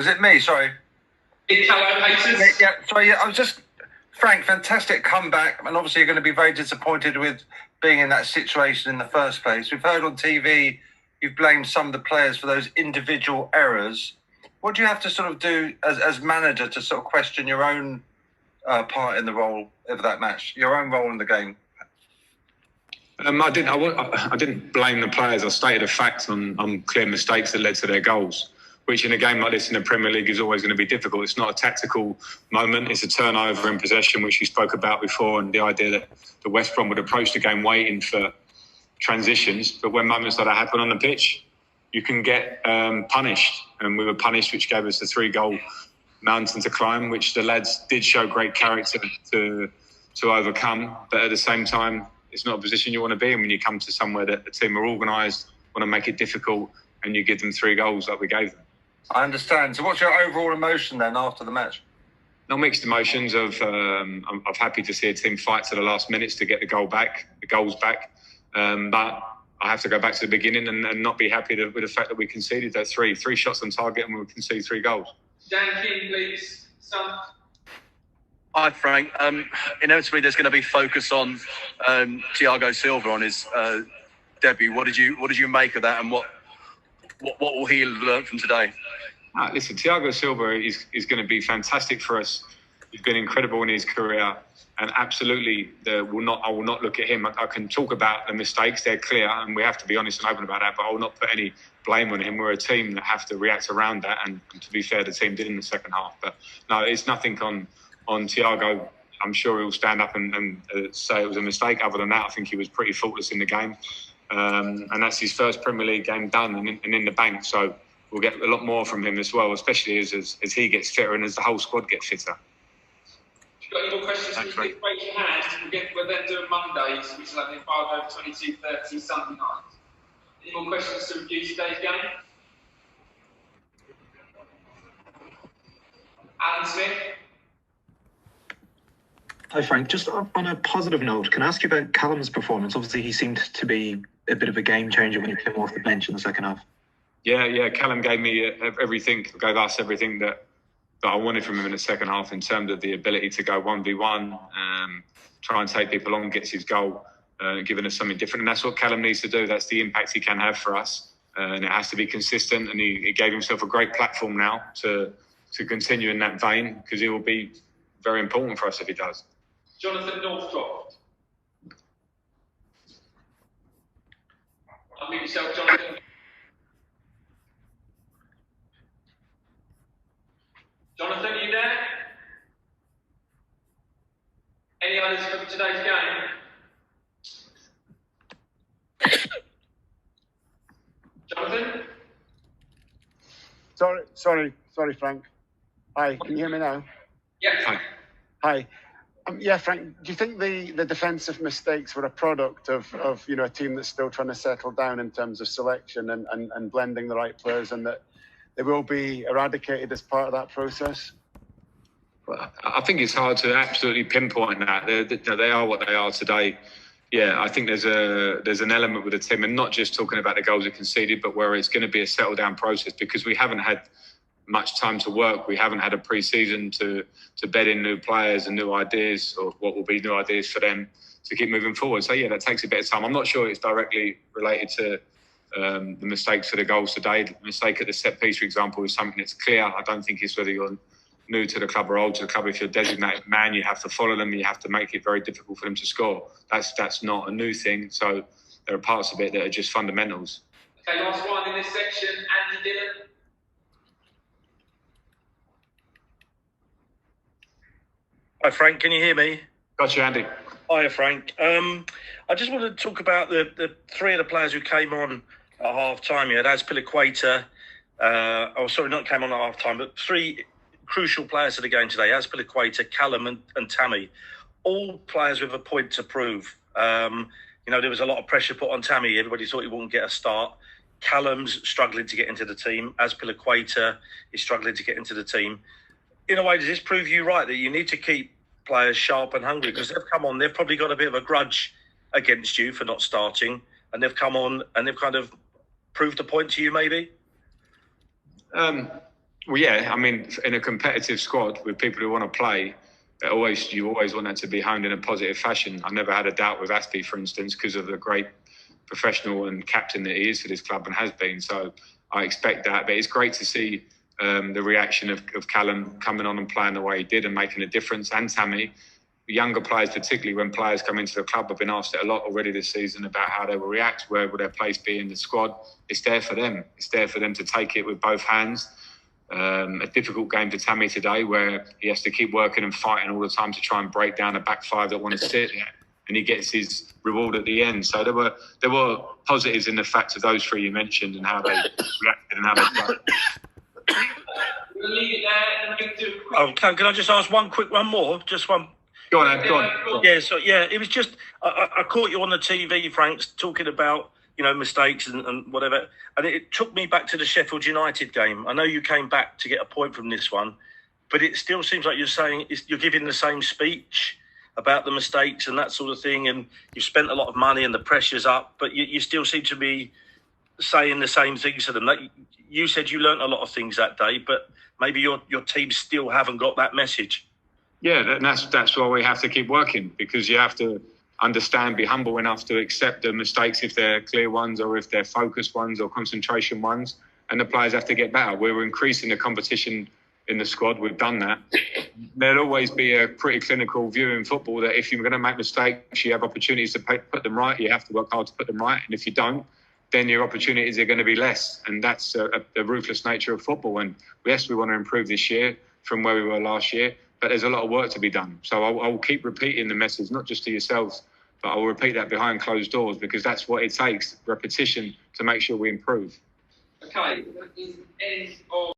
Was it me? Sorry. Yeah, sorry. Yeah, I was just... Frank, fantastic comeback. And obviously you're going to be very disappointed with being in that situation in the first place. We've heard on TV you've blamed some of the players for those individual errors. What do you have to sort of do as manager to sort of question your own part in the role of that match, your own role in the game? I didn't blame the players. I stated a fact on clear mistakes that led to their goals, which in a game like this in the Premier League is always going to be difficult. It's not a tactical moment. It's a turnover in possession, which you spoke about before, and the idea that the West Brom would approach the game waiting for transitions. But when moments like that happen on the pitch, you can get punished. And we were punished, which gave us the 3-goal mountain to climb, which the lads did show great character to overcome. But at the same time, it's not a position you want to be in when you come to somewhere that the team are organised, want to make it difficult, and you give them 3 goals like we gave them. I understand. So what's your overall emotion then after the match? No, mixed emotions of I'm happy to see a team fight to the last minutes to get the goals back. But I have to go back to the beginning and not be happy with the fact that we conceded that 3 shots on target and we conceded 3 goals. Dan King, please. Son. Hi, Frank. Inevitably, there's going to be focus on Thiago Silva on his debut. What did you make of that, and what will he learn from today? Listen, Thiago Silva is going to be fantastic for us. He's been incredible in his career, and absolutely, I will not look at him. I can talk about the mistakes; they're clear, and we have to be honest and open about that. But I will not put any blame on him. We're a team that have to react around that, and to be fair, the team did in the second half. But no, it's nothing on Thiago. I'm sure he'll stand up and say it was a mistake. Other than that, I think he was pretty faultless in the game. And that's his first Premier League game done and in the bank. So we'll get a lot more from him as well, especially as he gets fitter and as the whole squad gets fitter. If you've got any more questions, please raise your hand. We're then doing Mondays, which is like the 22:30 Sunday night. Any more questions to review today's game? Alan Smith. Hi Frank, just on a positive note, can I ask you about Callum's performance? Obviously he seemed to be a bit of a game changer when he came off the bench in the second half. Yeah, Callum gave me gave us everything that I wanted from him in the second half in terms of the ability to go 1v1, try and take people on, gets his goal, giving us something different. And that's what Callum needs to do. That's the impact he can have for us. And it has to be consistent. And he gave himself a great platform now to continue in that vein, because it will be very important for us if he does. Jonathan Northcroft. Unmute yourself, Jonathan. Jonathan, are you there? Any others for today's game? Jonathan? Sorry, Frank. Hi, can you hear me now? Yeah. Hi. Yeah, Frank, do you think the defensive mistakes were a product of a team that's still trying to settle down in terms of selection and blending the right players, and that they will be eradicated as part of that process? Well, I think it's hard to absolutely pinpoint that. They are what they are today. Yeah, I think there's an element with the team, and not just talking about the goals they conceded, but where it's going to be a settle down process, because we haven't had much time to work. We haven't had a pre-season to bed in new players and new ideas, or what will be new ideas for them to keep moving forward. So yeah, that takes a bit of time. I'm not sure it's directly related to the mistakes for the goals today. The mistake at the set piece, for example, is something that's clear. I don't think it's whether you're new to the club or old to the club. If you're a designated man, you have to follow them. You have to make it very difficult for them to score. That's not a new thing. So there are parts of it that are just fundamentals. Okay, last one in this section, Andy Dillon. Hi Frank, can you hear me? Gotcha, Andy. Hiya Frank. I just wanted to talk about the 3 of the players who came on at half time. You had Azpilicueta, not came on at half time, but 3 crucial players to the game today: Azpilicueta, Callum and Tammy. All players with a point to prove. There was a lot of pressure put on Tammy. Everybody thought he wouldn't get a start. Callum's struggling to get into the team. Azpilicueta is struggling to get into the team. In a way, does this prove you right that you need to keep players sharp and hungry? Because they've come on, they've probably got a bit of a grudge against you for not starting, and they've come on and they've kind of proved a point to you, maybe? Well, yeah, I mean, in a competitive squad with people who want to play, you always want that to be honed in a positive fashion. I never had a doubt with Aspie, for instance, because of the great professional and captain that he is for this club and has been. So I expect that. But it's great to see the reaction of Callum coming on and playing the way he did and making a difference, and Tammy. Younger players, particularly when players come into the club, have been asked it a lot already this season about how they will react, where will their place be in the squad. It's there for them. It's there for them to take it with both hands. A difficult game for Tammy today, where he has to keep working and fighting all the time to try and break down a back five that want to sit there, and he gets his reward at the end. So there were positives in the fact of those three you mentioned and how they reacted and how they played. We'll leave it there and we can do a quick... Oh, can I just ask one more? Just one. Go on, Ed, go on. Yeah, it was just I caught you on the TV, Frank, talking about mistakes and whatever, and it took me back to the Sheffield United game. I know you came back to get a point from this one, but it still seems like you're giving the same speech about the mistakes and that sort of thing, and you spent a lot of money and the pressure's up, but you still seem to be saying the same things to them. You said you learnt a lot of things that day, but maybe your team still haven't got that message. Yeah, and that's why we have to keep working, because you have to understand, be humble enough to accept the mistakes if they're clear ones or if they're focused ones or concentration ones, and the players have to get better. We're increasing the competition in the squad. We've done that. There'll always be a pretty clinical view in football that if you're going to make mistakes, you have opportunities to put them right. You have to work hard to put them right, and if you don't, then your opportunities are going to be less, and that's the ruthless nature of football. And yes, we want to improve this year from where we were last year, but there's a lot of work to be done. So I will keep repeating the message, not just to yourselves, but I will repeat that behind closed doors, because that's what it takes, repetition, to make sure we improve. Okay, that is the end of...